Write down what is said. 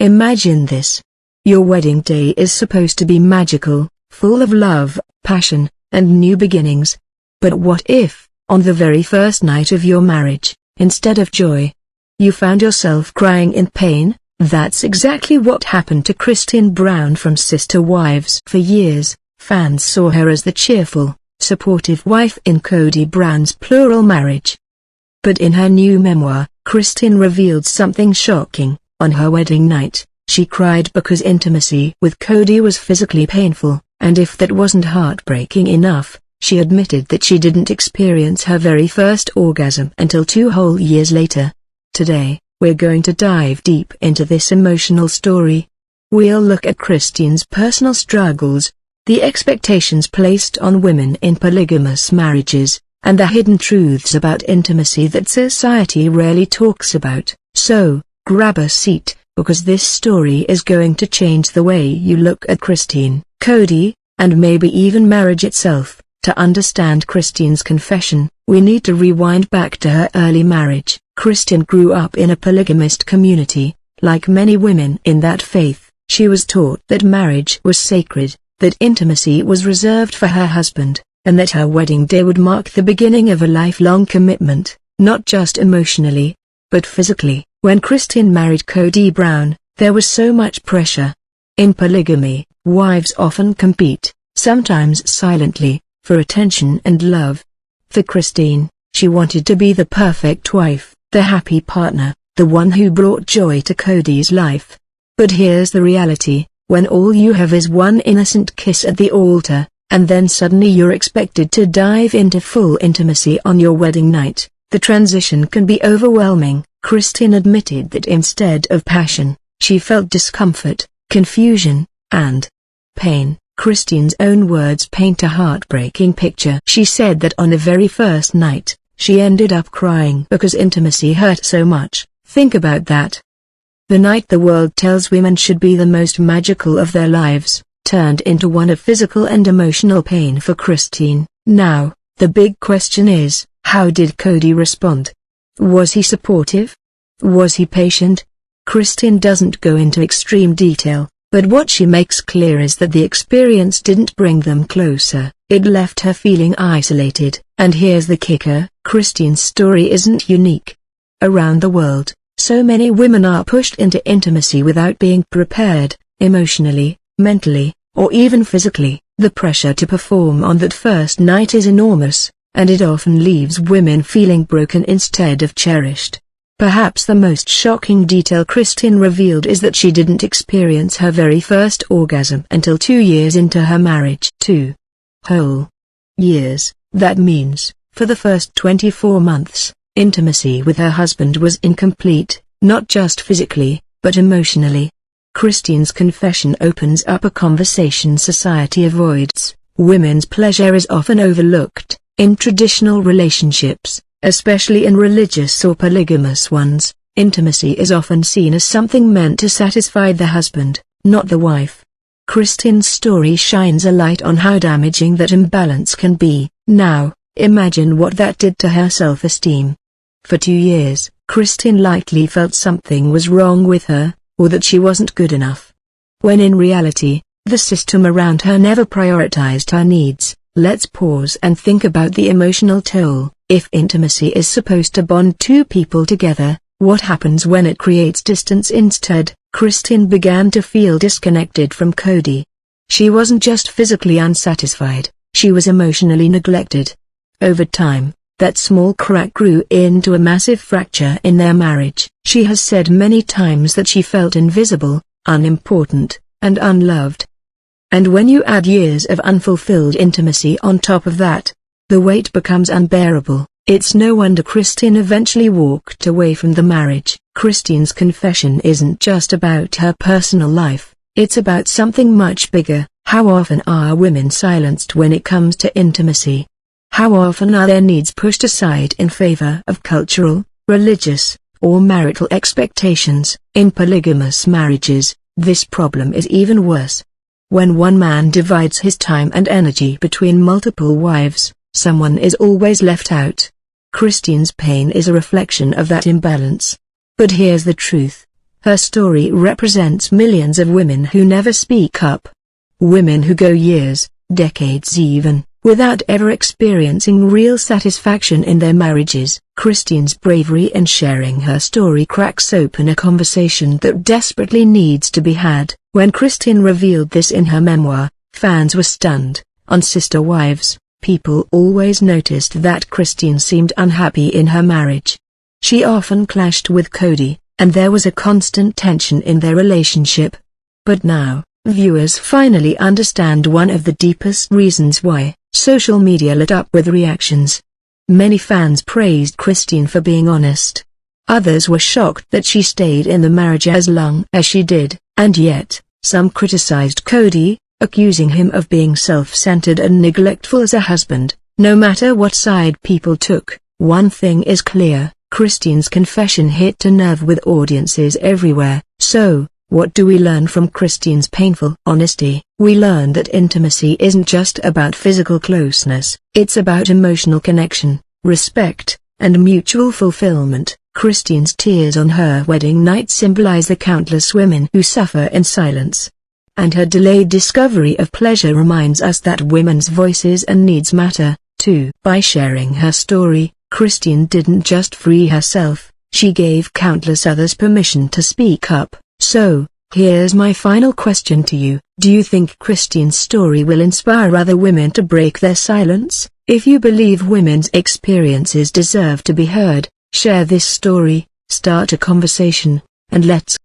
Imagine this. Your wedding day is supposed to be magical, full of love, passion, and new beginnings. But what if, on the very first night of your marriage, instead of joy, you found yourself crying in pain? That's exactly what happened to Kody Brown from Sister Wives. For years, fans saw her as the cheerful, supportive wife in Kody Brown's plural marriage. But in her new memoir, Kody revealed something shocking. On her wedding night, she cried because intimacy with Kody was physically painful, and if that wasn't heartbreaking enough, she admitted that she didn't experience her very first orgasm until 2 whole years later. Today, we're going to dive deep into this emotional story. We'll look at Kody's personal struggles, the expectations placed on women in polygamous marriages, and the hidden truths about intimacy that society rarely talks about. So, grab a seat, because this story is going to change the way you look at Kody, and maybe even marriage itself. To understand Kody's confession, we need to rewind back to her early marriage. Kody grew up in a polygamist community. Like many women in that faith, she was taught that marriage was sacred, that intimacy was reserved for her husband, and that her wedding day would mark the beginning of a lifelong commitment, not just emotionally, but physically. When Kody married Kody Brown, there was so much pressure. In polygamy, wives often compete, sometimes silently, for attention and love. For Kody, she wanted to be the perfect wife, the happy partner, the one who brought joy to Kody's life. But here's the reality: when all you have is one innocent kiss at the altar, and then suddenly you're expected to dive into full intimacy on your wedding night, the transition can be overwhelming. Kody admitted that instead of passion, she felt discomfort, confusion, and pain. Kody's own words paint a heartbreaking picture. She said that on the very first night, she ended up crying because intimacy hurt so much. Think about that. The night the world tells women should be the most magical of their lives, turned into one of physical and emotional pain for Kody. Now, the big question is, how did Kody respond? Was he supportive? Was he patient? Kody doesn't go into extreme detail, but what she makes clear is that the experience didn't bring them closer. It left her feeling isolated. And here's the kicker: Kody's story isn't unique. Around the world, so many women are pushed into intimacy without being prepared, emotionally, mentally, or even physically. The pressure to perform on that first night is enormous, and it often leaves women feeling broken instead of cherished. Perhaps the most shocking detail Kody revealed is that she didn't experience her very first orgasm until 2 years into her marriage. 2 whole years. That means, for the first 24 months, intimacy with her husband was incomplete, not just physically, but emotionally. Kody's confession opens up a conversation society avoids. Women's pleasure is often overlooked. In traditional relationships, especially in religious or polygamous ones, intimacy is often seen as something meant to satisfy the husband, not the wife. Kody's story shines a light on how damaging that imbalance can be. Now, imagine what that did to her self-esteem. For 2 years, Kody likely felt something was wrong with her, or that she wasn't good enough. When in reality, the system around her never prioritized her needs. Let's pause and think about the emotional toll. If intimacy is supposed to bond 2 people together, what happens when it creates distance instead? Kody began to feel disconnected from Kody. She wasn't just physically unsatisfied, she was emotionally neglected. Over time, that small crack grew into a massive fracture in their marriage. She has said many times that she felt invisible, unimportant, and unloved. And when you add years of unfulfilled intimacy on top of that, the weight becomes unbearable. It's no wonder Kody eventually walked away from the marriage. Kody's confession isn't just about her personal life, it's about something much bigger. How often are women silenced when it comes to intimacy? How often are their needs pushed aside in favor of cultural, religious, or marital expectations? In polygamous marriages, this problem is even worse. When one man divides his time and energy between multiple wives, someone is always left out. Kody's pain is a reflection of that imbalance. But here's the truth. Her story represents millions of women who never speak up. Women who go years, decades even, without ever experiencing real satisfaction in their marriages. Christine's bravery in sharing her story cracks open a conversation that desperately needs to be had. When Christine revealed this in her memoir, fans were stunned. On Sister Wives, people always noticed that Christine seemed unhappy in her marriage. She often clashed with Kody, and there was a constant tension in their relationship. But now, viewers finally understand one of the deepest reasons why. Social media lit up with reactions. Many fans praised Christine for being honest. Others were shocked that she stayed in the marriage as long as she did, and yet, some criticized Kody, accusing him of being self-centered and neglectful as a husband. No matter what side people took, one thing is clear: Christine's confession hit a nerve with audiences everywhere. So, what do we learn from Christine's painful honesty? We learn that intimacy isn't just about physical closeness, it's about emotional connection, respect, and mutual fulfillment. Christine's tears on her wedding night symbolize the countless women who suffer in silence. And her delayed discovery of pleasure reminds us that women's voices and needs matter, too. By sharing her story, Christine didn't just free herself, she gave countless others permission to speak up. So, here's my final question to you. Do you think Christine's story will inspire other women to break their silence? If you believe women's experiences deserve to be heard, share this story, start a conversation, and let's